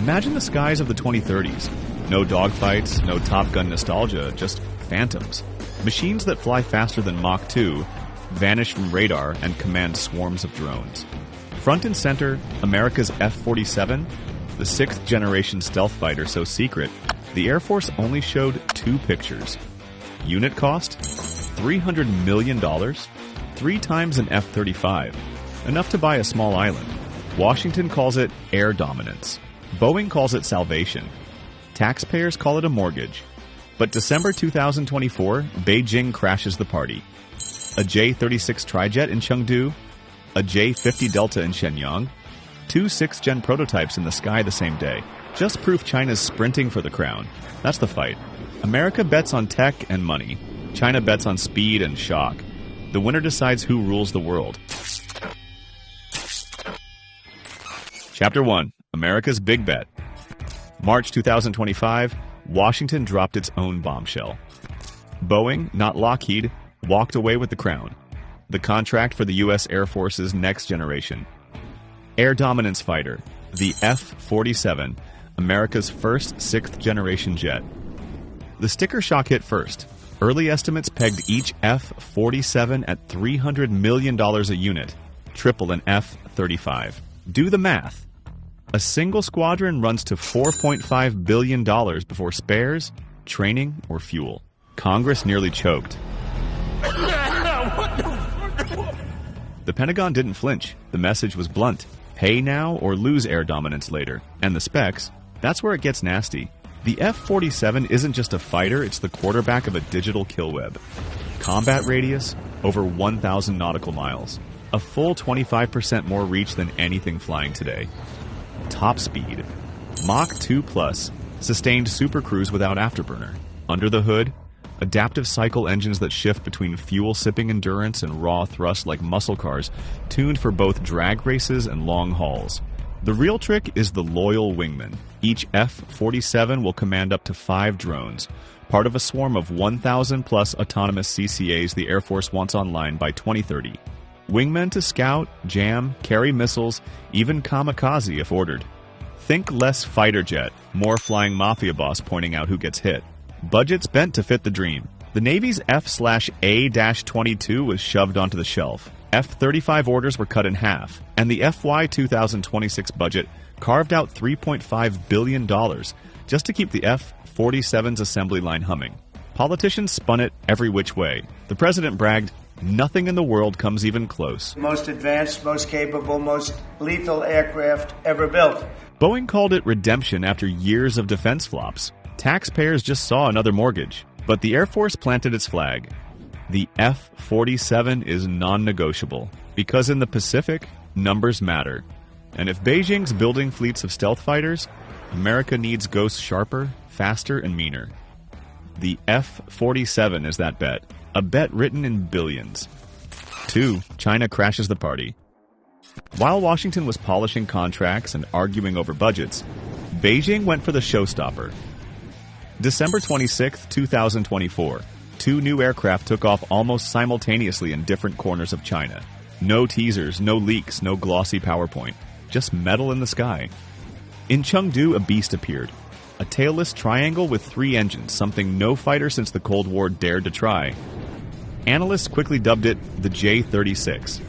Imagine the skies of the 2030s. No dogfights, no Top Gun nostalgia, just phantoms. Machines that fly faster than Mach 2, vanish from radar, and command swarms of drones. Front and center, America's F47, the 6th generation stealth fighter so secret, the Air Force only showed 2 pictures. Unit cost? $300 million? 3 times an F-35. Enough to buy a small island. Washington calls it air dominance. Boeing calls it salvation. Taxpayers call it a mortgage. But December 2024, Beijing crashes the party. A J-36 trijet in Chengdu, a J-50 Delta in Shenyang, 2 6th-gen prototypes in the sky the same day. Just proof China's sprinting for the crown. That's the fight. America bets on tech and money. China bets on speed and shock. The winner decides who rules the world. Chapter 1. America's Big Bet. March 2025, Washington dropped its own bombshell. Boeing, not Lockheed, walked away with the crown. The contract for the U.S. Air Force's next generation. Air dominance fighter, the F-47, America's first 6th generation jet. The sticker shock hit first. Early estimates pegged each F-47 at $300 million a unit, triple an F-35. Do the math. A single squadron runs to $4.5 billion before spares, training, or fuel. Congress nearly choked. The Pentagon didn't flinch. The message was blunt. Pay now or lose air dominance later. And the specs, that's where it gets nasty. The F-47 isn't just a fighter, it's the quarterback of a digital kill web. Combat radius, over 1,000 nautical miles. A full 25% more reach than anything flying today. Top speed. Mach 2 plus. Sustained supercruise without afterburner. Under the hood, adaptive cycle engines that shift between fuel-sipping endurance and raw thrust like muscle cars, tuned for both drag races and long hauls. The real trick is the loyal Wingmen. Each F-47 will command up to 5 drones, part of a swarm of 1,000 plus autonomous CCAs the Air Force wants online by 2030. Wingmen to scout, jam, carry missiles, even kamikaze if ordered. Think less fighter jet, more flying mafia boss pointing out who gets hit. Budgets bent to fit the dream. The Navy's F/A-22 was shoved onto the shelf. F-35 orders were cut in half, and the FY 2026 budget carved out $3.5 billion just to keep the F-47's assembly line humming. Politicians spun it every which way. The president bragged, "Nothing in the world comes even close." Most advanced, most capable, most lethal aircraft ever built. Boeing called it redemption after years of defense flops. Taxpayers just saw another mortgage. But the Air Force planted its flag. The F-47 is non-negotiable, because in the Pacific, numbers matter. And if Beijing's building fleets of stealth fighters, America needs ghosts sharper, faster, and meaner. The F-47 is that bet. A bet written in billions. 2. China crashes the party. While Washington was polishing contracts and arguing over budgets, Beijing went for the showstopper. December 26, 2024. 2 new aircraft took off almost simultaneously in different corners of China. No teasers, no leaks, no glossy PowerPoint. Just metal in the sky. In Chengdu, a beast appeared. A tailless triangle with 3 engines, something no fighter since the Cold War dared to try. Analysts quickly dubbed it the J-36.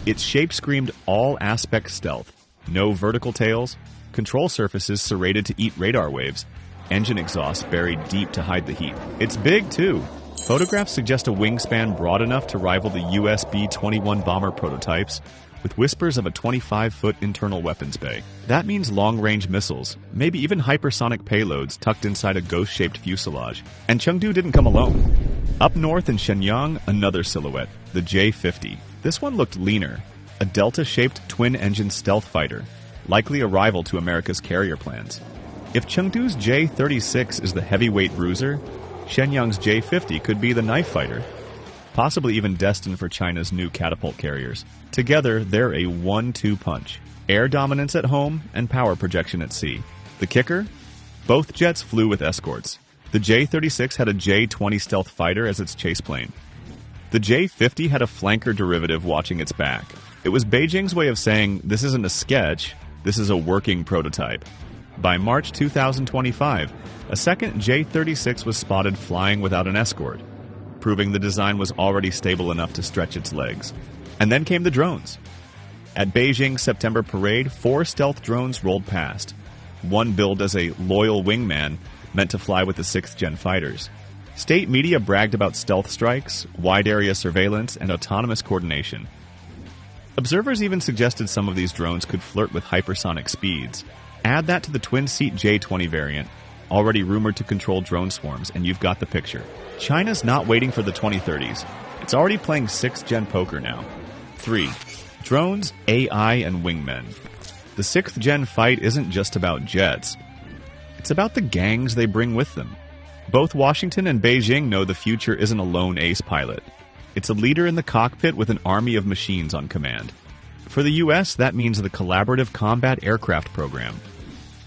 Its shape screamed all-aspect stealth. No vertical tails, control surfaces serrated to eat radar waves, engine exhaust buried deep to hide the heat. It's big, too. Photographs suggest a wingspan broad enough to rival the US B-21 bomber prototypes, with whispers of a 25-foot internal weapons bay. That means long-range missiles, maybe even hypersonic payloads tucked inside a ghost-shaped fuselage. And Chengdu didn't come alone. Up north in Shenyang, another silhouette, the J-50. This one looked leaner, a delta-shaped twin-engine stealth fighter, likely a rival to America's carrier plans. If Chengdu's J-36 is the heavyweight bruiser, Shenyang's J-50 could be the knife fighter, possibly even destined for China's new catapult carriers. Together, they're a 1-2 punch. Air dominance at home and power projection at sea. The kicker? Both jets flew with escorts. The J-36 had a J-20 stealth fighter as its chase plane. The J-50 had a flanker derivative watching its back. It was Beijing's way of saying, this isn't a sketch, this is a working prototype. By March 2025, a second J-36 was spotted flying without an escort, proving the design was already stable enough to stretch its legs. And then came the drones. At Beijing's September parade, 4 stealth drones rolled past. One billed as a loyal wingman meant to fly with the 6th-gen fighters. State media bragged about stealth strikes, wide-area surveillance, and autonomous coordination. Observers even suggested some of these drones could flirt with hypersonic speeds. Add that to the twin-seat J-20 variant, already rumored to control drone swarms, and you've got the picture. China's not waiting for the 2030s. It's already playing 6th-gen poker now. 3. Drones, AI, and wingmen. The 6th-gen fight isn't just about jets. It's about the gangs they bring with them. Both Washington and Beijing know the future isn't a lone ace pilot. It's a leader in the cockpit with an army of machines on command. For the U.S., that means the Collaborative Combat Aircraft Program,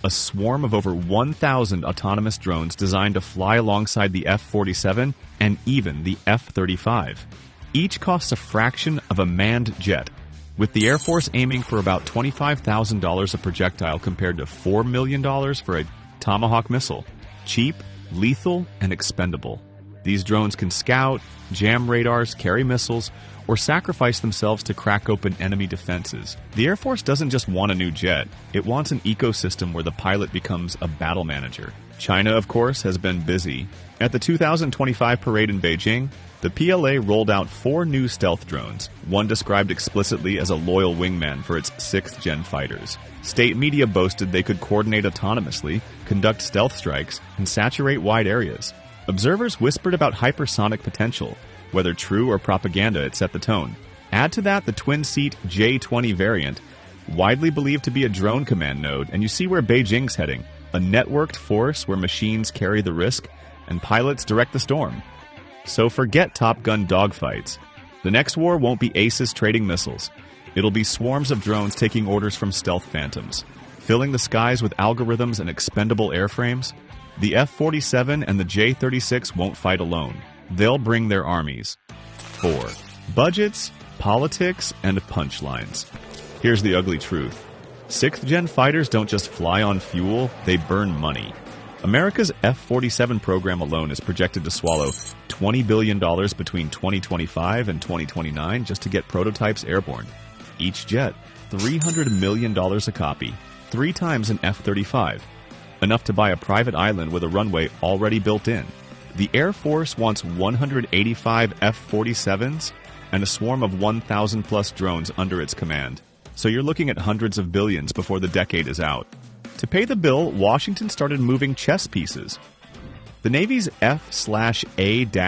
a swarm of over 1,000 autonomous drones designed to fly alongside the F-47 and even the F-35. Each costs a fraction of a manned jet, with the Air Force aiming for about $25,000 a projectile compared to $4 million for a Tomahawk missile. Cheap, lethal, and expendable. These drones can scout, jam radars, carry missiles, or sacrifice themselves to crack open enemy defenses. The Air Force doesn't just want a new jet, it wants an ecosystem where the pilot becomes a battle manager. China, of course, has been busy. At the 2025 parade in Beijing, the PLA rolled out 4 new stealth drones, one described explicitly as a loyal wingman for its 6th-gen fighters. State media boasted they could coordinate autonomously, conduct stealth strikes, and saturate wide areas. Observers whispered about hypersonic potential. Whether true or propaganda, it set the tone. Add to that the twin-seat J-20 variant, widely believed to be a drone command node, and you see where Beijing's heading, a networked force where machines carry the risk and pilots direct the storm. So forget Top Gun dogfights. The next war won't be aces trading missiles. It'll be swarms of drones taking orders from stealth phantoms, filling the skies with algorithms and expendable airframes. The F-47 and the J-36 won't fight alone. They'll bring their armies. 4. Budgets, politics, and punchlines. Here's the ugly truth. 6th-gen fighters don't just fly on fuel, they burn money. America's F-47 program alone is projected to swallow $20 billion between 2025 and 2029 just to get prototypes airborne. Each jet, $300 million a copy, 3 times an F-35. Enough to buy a private island with a runway already built in. The Air Force wants 185 F-47s and a swarm of 1,000-plus drones under its command. So you're looking at hundreds of billions before the decade is out. To pay the bill, Washington started moving chess pieces. The Navy's F/A-XX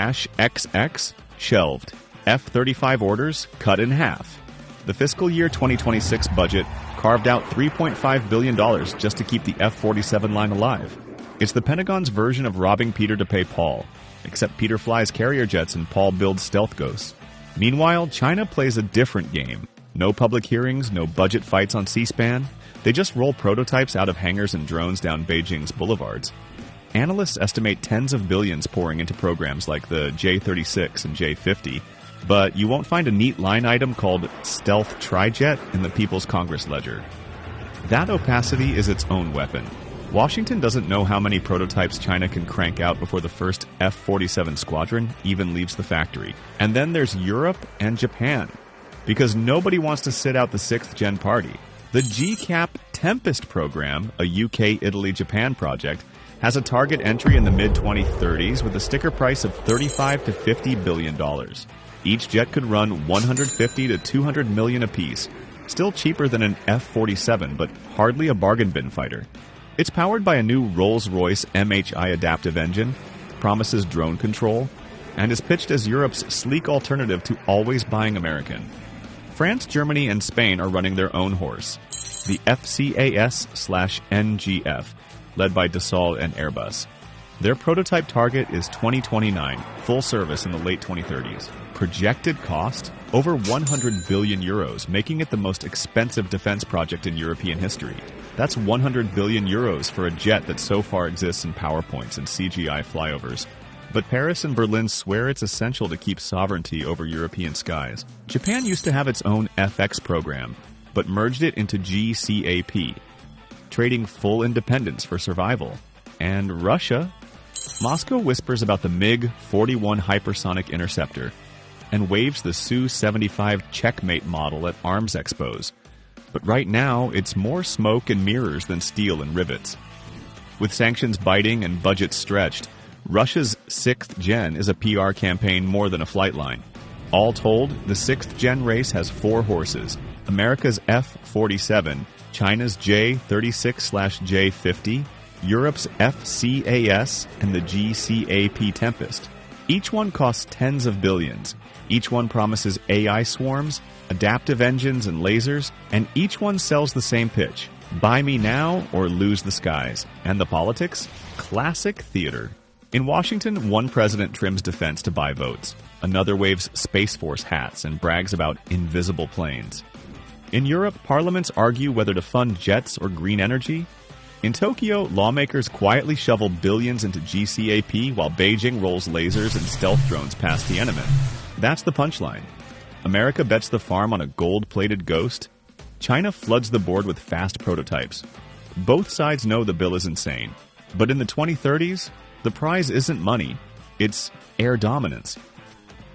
shelved. F-35 orders cut in half. The fiscal year 2026 budget carved out $3.5 billion just to keep the F-47 line alive. It's the Pentagon's version of robbing Peter to pay Paul, except Peter flies carrier jets and Paul builds stealth ghosts. Meanwhile, China plays a different game. No public hearings, no budget fights on C-SPAN. They just roll prototypes out of hangars and drones down Beijing's boulevards. Analysts estimate tens of billions pouring into programs like the J-36 and J-50, but you won't find a neat line item called Stealth Trijet in the People's Congress ledger. That opacity is its own weapon. Washington doesn't know how many prototypes China can crank out before the first F-47 squadron even leaves the factory. And then there's Europe and Japan, because nobody wants to sit out the 6th-gen party. The GCAP Tempest program, a UK, Italy, Japan project, has a target entry in the mid-2030s with a sticker price of $35 to $50 billion. Each jet could run $150 to $200 million apiece. Still cheaper than an F-47, but hardly a bargain bin fighter. It's powered by a new Rolls-Royce MHI adaptive engine, promises drone control, and is pitched as Europe's sleek alternative to always buying American. France, Germany, and Spain are running their own horse, the FCAS/NGF, led by Dassault and Airbus. Their prototype target is 2029, full service in the late 2030s. Projected cost? Over 100 billion euros, making it the most expensive defense project in European history. That's 100 billion euros for a jet that so far exists in PowerPoints and CGI flyovers. But Paris and Berlin swear it's essential to keep sovereignty over European skies. Japan used to have its own FX program, but merged it into GCAP. trading full independence for survival. And Russia? Moscow whispers about the MiG-41 hypersonic interceptor and waves the Su-75 checkmate model at arms expos. But right now, it's more smoke and mirrors than steel and rivets. With sanctions biting and budgets stretched, Russia's 6th gen is a PR campaign more than a flight line. All told, the 6th gen race has 4 horses: America's F47, China's J36/J50, Europe's FCAS, and the GCAP Tempest. Each one costs tens of billions. Each one promises AI swarms, adaptive engines and lasers, and each one sells the same pitch: buy me now or lose the skies. And the politics? Classic theater. In Washington, one president trims defense to buy votes. Another waves Space Force hats and brags about invisible planes. In Europe, parliaments argue whether to fund jets or green energy. In Tokyo, lawmakers quietly shovel billions into GCAP while Beijing rolls lasers and stealth drones past Tiananmen. That's the punchline. America bets the farm on a gold-plated ghost. China floods the board with fast prototypes. Both sides know the bill is insane. But in the 2030s, the prize isn't money. It's air dominance.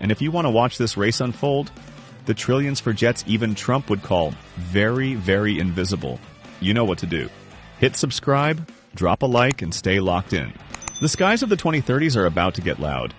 And if you want to watch this race unfold, the trillions for jets even Trump would call very, very invisible, you know what to do. Hit subscribe, drop a like, and stay locked in. The skies of the 2030s are about to get loud.